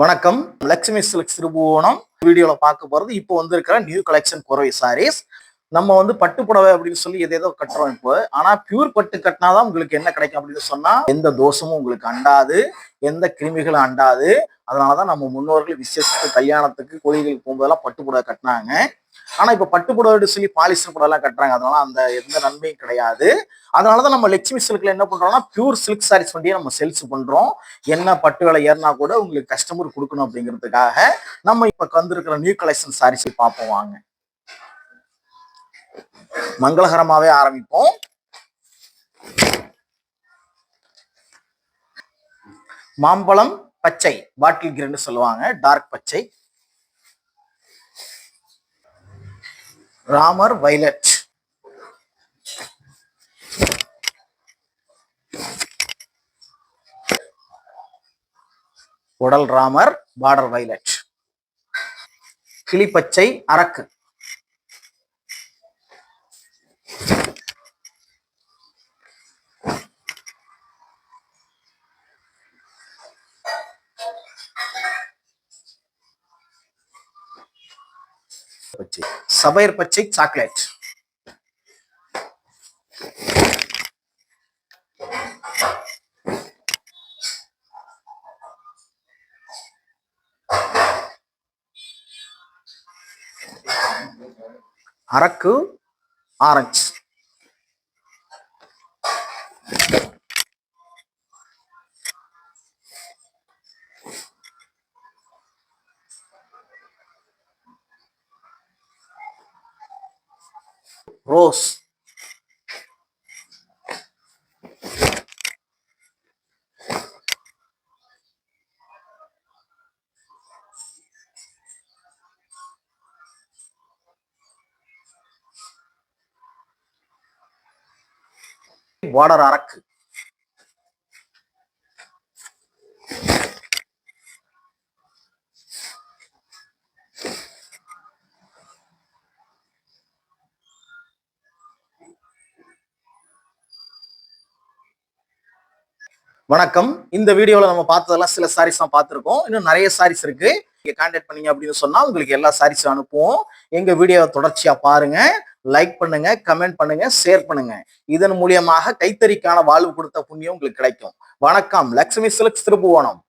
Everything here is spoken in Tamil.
வணக்கம். லட்சுமி சில்க்ஸ் திருபுவனம் வீடியோல பார்க்க போறது இப்போ வந்திருக்கிற நியூ கலெக்ஷன் புடவை சாரீஸ். நம்ம பட்டு புடவை அப்படின்னு சொல்லி எதேதோ கட்டுறோம் இப்போ. ஆனா பியூர் பட்டு கட்டினாதான் உங்களுக்கு என்ன கிடைக்கும் அப்படின்னு சொன்னா எந்த தோஷமும் உங்களுக்கு அண்டாது, எந்த கிருமிகளும் அண்டாது. அதனாலதான் நம்ம முன்னோர்கள் விசேஷத்துக்கு, கல்யாணத்துக்கு, கோயிலுக்கு போகும்போதெல்லாம் பட்டு புடவை கட்டினாங்க. ஆனா இப்ப பட்டு புடவை சொல்லி பாலிஸ்டர் புடவை எல்லாம் கட்டுறாங்க. அதனால அந்த எந்த நன்மையும் கிடையாது. அதனாலதான் நம்ம லட்சுமி சில்க்ல என்ன பண்றோம்னா பியூர் சில்க் சாரீஸ் வண்டியை நம்ம சேல்ஸ் பண்றோம். என்ன பட்டு விலை ஏறினா கூட உங்களுக்கு கஸ்டமர் கொடுக்கணும் அப்படிங்கிறதுக்காக நம்ம இப்ப வந்திருக்கிற நியூ கலெக்ஷன் சாரீஸ் பார்ப்போம் வாங்க. மங்களகரமாவே ஆரம்பிப்போம். மாம்பழம் பச்சை, பாட்டில் கிரீன் சொல்லுவாங்க, டார்க் பச்சை. ராமர் வைலட், உடல் ராமர், பார்டர் வைலட். கிளிப்பச்சை அரக்கு, சபையர் பச்சை சாக்லேட், அரக்கு ஆரஞ்சு, ரோஸ், பார்டர் அரக்கு, வணக்கம். இந்த வீடியோல நம்ம பார்த்ததெல்லாம் சில சாரீஸ் தான் பார்த்திருக்கோம். இன்னும் நிறைய சாரீஸ் இருக்கு. நீங்க கான்டாக்ட் பண்ணீங்க அப்படின்னு சொன்னா உங்களுக்கு எல்லா சாரீஸும் அனுப்புவோம். எங்க வீடியோவை தொடர்ச்சியா பாருங்க, லைக் பண்ணுங்க, கமெண்ட் பண்ணுங்க, ஷேர் பண்ணுங்க. இதன் மூலியமாக கைத்தறிக்கான வாழ்வு கொடுத்த புண்ணியம் உங்களுக்கு கிடைக்கும். வணக்கம். லட்சுமி சில்க்ஸ் திருபுவனம்.